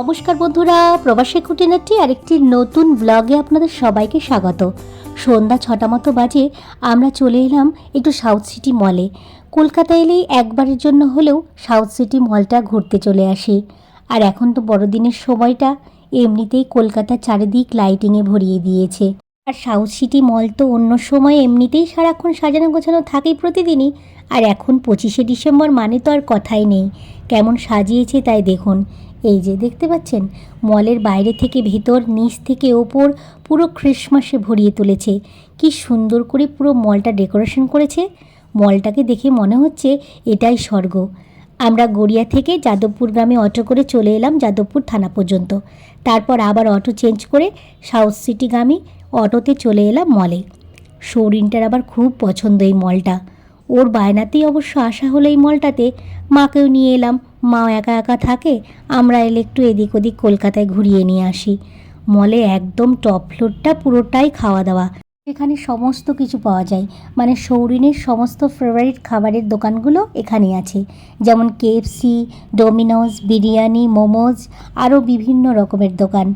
নমস্কার বন্ধুরা, প্রবাসী খুঁটিনাটি আরেকটি নতুন ব্লগে আপনাদের সবাইকে স্বাগত। সন্ধ্যা 6টা মতো বাজে আমরা চলে এলাম একটু সাউথ সিটি মলে। কলকাতা এলেই একবারের জন্য হলেও সাউথ সিটি মলটা ঘুরতে চলে আসি। আর এখন তো বড়দিনের সময়টা, এমনিতেই কলকাতার চারিদিক লাইটিংয়ে ভরিয়ে দিয়েছে। আর সাউথ সিটি মল তো অন্য সময় এমনিতেই সারাক্ষণ সাজানো গোছানো থাকেই প্রতিদিনই। আর এখন 25শে ডিসেম্বর মানে তো আর কথাই নেই, কেমন সাজিয়েছে তাই দেখুন। এই যে দেখতে পাচ্ছেন, মলের বাইরে থেকে ভেতর, নিচ থেকে ওপর পুরো ক্রিসমাসে ভরিয়ে তুলেছে। কি সুন্দর করে পুরো মলটা ডেকোরেশন করেছে। মলটাকে দেখে মনে হচ্ছে এটাই স্বর্গ। আমরা গড়িয়া থেকে যাদবপুর গ্রামে অটো করে চলে এলাম যাদবপুর থানা পর্যন্ত। তারপর আবার অটো চেঞ্জ করে সাউথ সিটিগামী অটোতে চলে এলাম মলে। সৌরিনটার আবার খুব পছন্দ এই মলটা। ওর বায়নাতেই অবশ্য আসা হলো এই মলটাতে। মাকেও নিয়ে এলাম, মাও একা একা থাকে, আমরা এলে একটু এদিক ওদিক কলকাতায় ঘুরিয়ে নিয়ে আসি। মলে একদম টপ ফ্লোরটা পুরোটাই খাওয়া দাওয়া, এখানে সমস্ত কিছু পাওয়া যায়। মানে সৌরিনের সমস্ত ফেভারিট খাবারের দোকানগুলো এখানে আছে, যেমন কেএফসি, ডোমিনোজ, বিরিয়ানি, মোমোজ, আরও বিভিন্ন রকমের দোকান।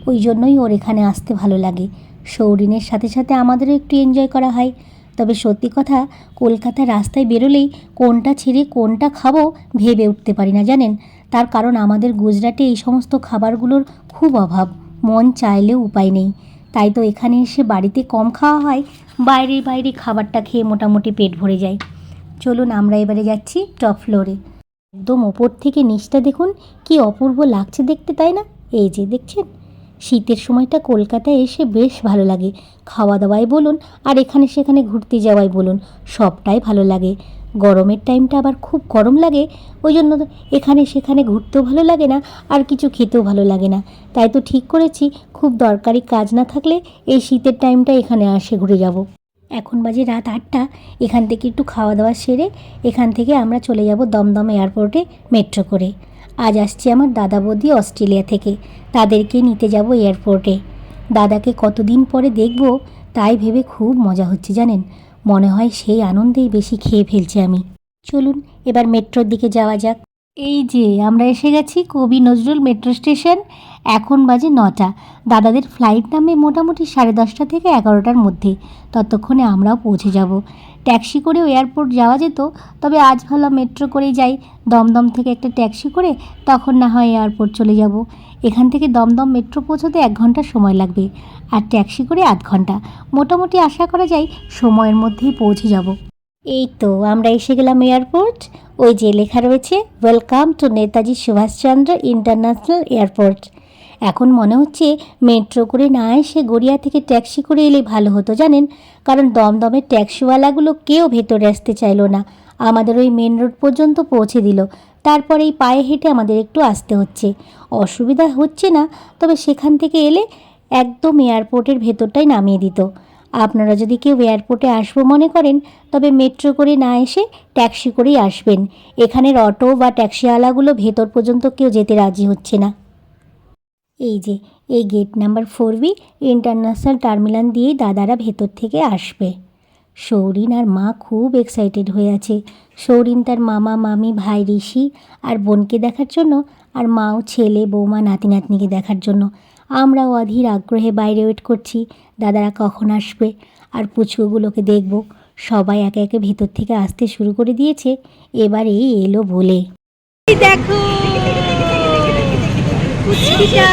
ওই জন্যই ওর এখানে আসতে ভালো লাগে। সৌরিনের সাথে সাথে আমাদেরও একটু এনজয় করা হয়। তবে সত্যি কথা, কলকাতার রাস্তায় বেরোলেই কোনটা ছেড়ে কোনটা খাবো ভেবে উঠতে পারি না জানেন। তার কারণ আমাদের গুজরাটে এই সমস্ত খাবারগুলোর খুব অভাব, মন চাইলেও উপায় নেই। তাই তো এখানে এসে বাড়িতে কম খাওয়া হয়, বাইরে বাইরে খাবারটা খেয়ে মোটামুটি পেট ভরে যায়। চলুন আমরা এবারে যাচ্ছি টপ ফ্লোরে। একদম ওপর থেকে নিচটা দেখুন কি অপূর্ব লাগছে দেখতে, তাই না? এই যে দেখছেন, শীতের সময়টা কলকাতায় এসে বেশ ভালো লাগে। খাওয়া দাওয়াই বলুন আর এখানে সেখানে ঘুরতে যাওয়াই বলুন, সবটাই ভালো লাগে। গরমের টাইমটা আবার খুব গরম লাগে, ওই জন্য তো এখানে সেখানে ঘুরতেও ভালো লাগে না, আর কিছু খেতেও ভালো লাগে না। তাই তো ঠিক করেছি, খুব দরকারি কাজ না থাকলে এই শীতের টাইমটা এখানে আসে ঘুরে যাব। এখন বাজে রাত 8টা। এখান থেকে একটু খাওয়া দাওয়া সেরে এখান থেকে আমরা চলে যাব দমদম এয়ারপোর্টে মেট্রো করে। আজ আসছে আমার দাদা বৌদি অস্ট্রেলিয়া থেকে, তাদেরকে নিতে যাব এয়ারপোর্টে। দাদাকে কতদিন পরে দেখব, তাই ভেবে খুব মজা হচ্ছে জানেন। মনে হয় সেই আনন্দেই বেশি খেয়ে ফেলছি আমি। চলুন এবার মেট্রোর দিকে যাওয়া যাক। এই যে আমরা এসে গেছি কবি নজরুল মেট্রো স্টেশন। এখন বাজে 9টা। দাদাদের ফ্লাইট নামে মোটামুটি 10:30 থেকে 11টার মধ্যে। ততক্ষণে আমরাও পৌঁছে যাব। ট্যাক্সি করেও এয়ারপোর্ট যাওয়া যেত, তবে আজ ভালো মেট্রো করেই যাই। দমদম থেকে একটা ট্যাক্সি করে তখন না হয় এয়ারপোর্ট চলে যাব। এখান থেকে দমদম মেট্রো পৌঁছতে 1 ঘন্টা সময় লাগবে, আর ট্যাক্সি করে আধ ঘন্টা। মোটামুটি আশা করা যায় সময়ের মধ্যেই পৌঁছে যাব। এই তো আমরা এসে গেলাম এয়ারপোর্ট। ওই যে লেখা রয়েছে welcome to Netaji Subhashchandra international airport. এখন মনে হচ্ছে মেট্রো করে না এসে গড়িয়া থেকে ট্যাক্সি করে এলে ভালো হতো জানেন। কারণ দমদমের ট্যাক্সিওয়ালাগুলো কেউ ভেতরে আসতে চাইলো না, আমাদের ওই মেন রোড পর্যন্ত পৌঁছে দিল। তারপরে এই পায়ে হেঁটে আমাদের একটু আসতে হচ্ছে, অসুবিধা হচ্ছে না। তবে সেখান থেকে এলে একদম এয়ারপোর্টের ভেতরটাই নামিয়ে দিত। আপনারা যদি কেউ এয়ারপোর্টে আসবো মনে করেন, তবে মেট্রো করে না এসে ট্যাক্সি করেই আসবেন। এখানের অটো বা ট্যাক্সিওয়ালাগুলো ভেতর পর্যন্ত কেউ যেতে রাজি হচ্ছে না। এই যে এই gate number 4B international terminal দিয়েই দাদারা ভেতর থেকে আসবে। সৌরিন আর মা খুব এক্সাইটেড হয়ে আছে। সৌরিন তার মামা মামি, ভাই ঋষি আর বোনকে দেখার জন্য, আর মাও ছেলে বৌমা নাতি নাতনিকে দেখার জন্য। আমরাও অধীর আগ্রহে বাইরে ওয়েট করছি দাদারা কখন আসবে আর পুচকুগুলোকে দেখব। সবাই একে একে ভেতর থেকে আসতে শুরু করে দিয়েছে। এবার এই এলো বলে দেখো পুচকিটা,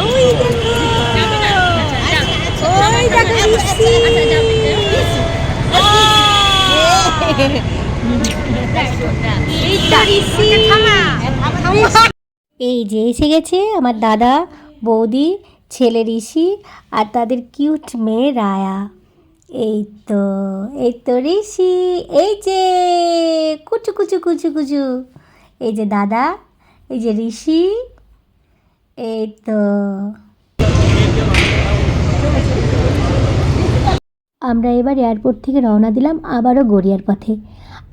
ওই দেখো, ওই দেখো ঋষি। এই যে এসে গেছে আমার দাদা বৌদি, ছেলে ঋষি আর তাদের কিউট মেয়ে রায়া। এই তো, এই তো ঋষি, এই যে কুচু কুচু কুচু কুচু, এই যে দাদা, এই যে ঋষি। এই তো আমরা এবার এয়ারপোর্ট থেকে রওনা দিলাম আবারও গড়িয়ার পথে।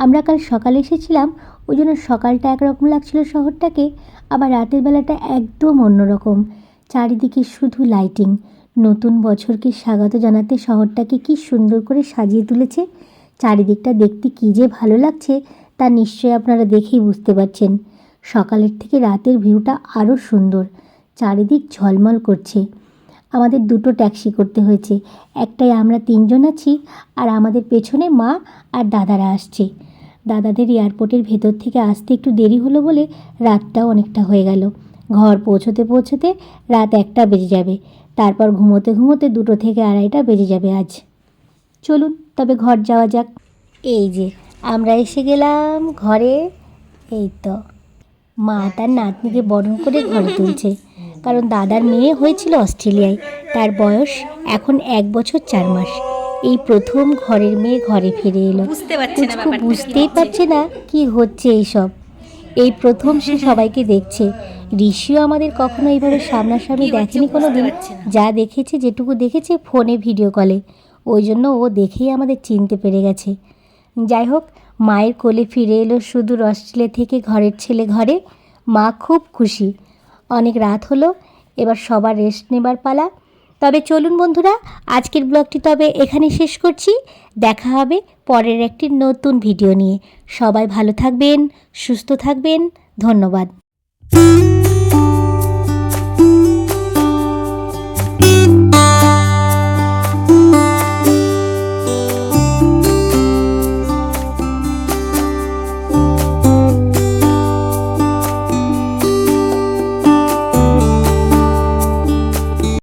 আমরা কাল সকালে এসেছিলাম, ওই জন্য সকালটা একরকম লাগছিল শহরটাকে, আবার রাতের বেলাটা একদম অন্যরকম। চারিদিকে শুধু লাইটিং। নতুন বছরকে স্বাগত জানাতে শহরটাকে কি সুন্দর করে সাজিয়ে তুলেছে। চারিদিকটা দেখতে কী যে ভালো লাগছে তা নিশ্চয়ই আপনারা দেখেই বুঝতে পারছেন। সকালের থেকে রাতের ভিউটা আরও সুন্দর, চারিদিক ঝলমল করছে। আমাদের দুটো ট্যাক্সি করতে হয়েছে, একটাই আমরা 3জন আছি, আর আমাদের পেছনে মা আর দাদারা আসছে। দাদাদের এয়ারপোর্টের ভেতর থেকে আসতে একটু দেরি হলো বলে রাতটাও অনেকটা হয়ে গেল। ঘর পৌঁছতে পৌঁছতে রাত 1টা বেজে যাবে, তারপর ঘুমোতে ঘুমোতে 2টো থেকে 2:30টা বেজে যাবে আজ। চলুন তবে ঘর যাওয়া যাক। এই যে আমরা এসে গেলাম ঘরে। এই তো মা তার নাতনিকে বরণ করে ঘরে তুলছে, কারণ দাদার মেয়ে হয়েছিল অস্ট্রেলিয়ায়, তার বয়স এখন 1 বছর 4 মাস। এই প্রথম ঘরের মেয়ে ঘরে ফিরে এলো। বুঝতেই পারছে না কি হচ্ছে এইসব, এই প্রথম সে সবাইকে দেখছে। ঋষিও আমাদের কখনো এইভাবে সামনাসামনি দেখেনি কোনো দিন, যা দেখেছে যেটুকু দেখেছে ফোনে ভিডিও কলে, ওই জন্য ও দেখেই আমাদের চিনতে পেরে গেছে। যাই হোক, মায়ের কোলে ফিরে এলো সুদূর অস্ট্রেলিয়া থেকে ঘরের ছেলে ঘরে। মা খুব খুশি। অনেক রাত হলো, এবার সবার রেস্ট নেবার পালা। তবে চলুন বন্ধুরা, আজকের ব্লগটি তবে এখানে শেষ করছি। দেখা হবে পরের একটি নতুন ভিডিও নিয়ে। সবাই ভালো থাকবেন, সুস্থ থাকবেন। ধন্যবাদ।